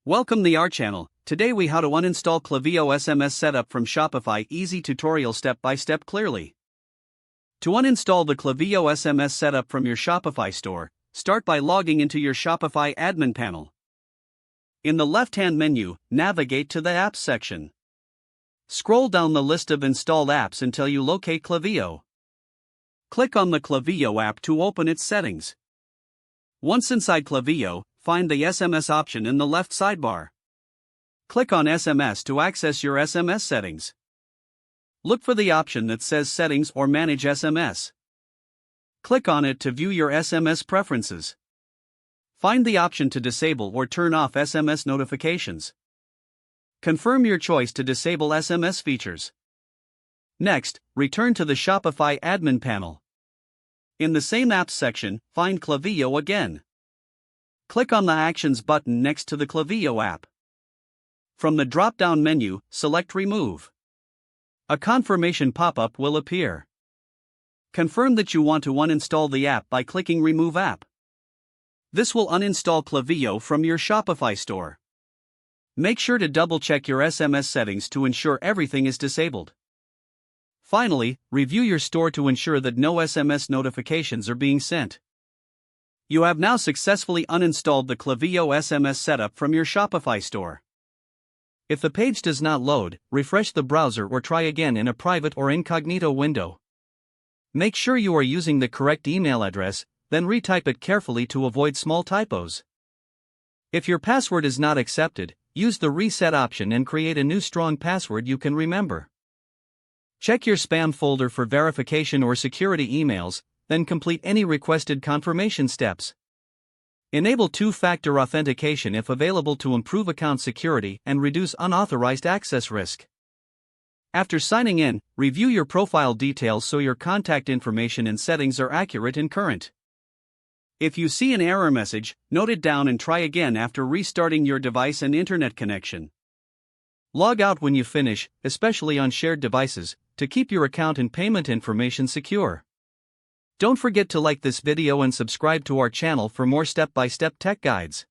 Welcome to our channel. Today we how to uninstall Klaviyo SMS setup from Shopify. Easy tutorial step by step clearly. To uninstall the Klaviyo SMS setup from your Shopify store, start by logging into your Shopify admin panel. In the left-hand menu, navigate to the Apps section. Scroll down the list of installed apps until you locate Klaviyo. Click on the Klaviyo app to open its settings. Once inside Klaviyo, find the SMS option in the left sidebar. Click on SMS to access your SMS settings. Look for the option that says Settings or Manage SMS. Click on it to view your SMS preferences. Find the option to disable or turn off SMS notifications. Confirm your choice to disable SMS features. Next, return to the Shopify admin panel. In the same Apps section, find Klaviyo again. Click on the Actions button next to the Klaviyo app. From the drop-down menu, select Remove. A confirmation pop-up will appear. Confirm that you want to uninstall the app by clicking Remove App. This will uninstall Klaviyo from your Shopify store. Make sure to double-check your SMS settings to ensure everything is disabled. Finally, review your store to ensure that no SMS notifications are being sent. You have now successfully uninstalled the Klaviyo SMS setup from your Shopify store. If the page does not load, refresh the browser or try again in a private or incognito window. Make sure you are using the correct email address, then retype it carefully to avoid small typos. If your password is not accepted, use the reset option and create a new strong password you can remember. Check your spam folder for verification or security emails, then complete any requested confirmation steps. Enable two-factor authentication if available to improve account security and reduce unauthorized access risk. After signing in, review your profile details so your contact information and settings are accurate and current. If you see an error message, note it down and try again after restarting your device and internet connection. Log out when you finish, especially on shared devices, to keep your account and payment information secure. Don't forget to like this video and subscribe to our channel for more step-by-step tech guides.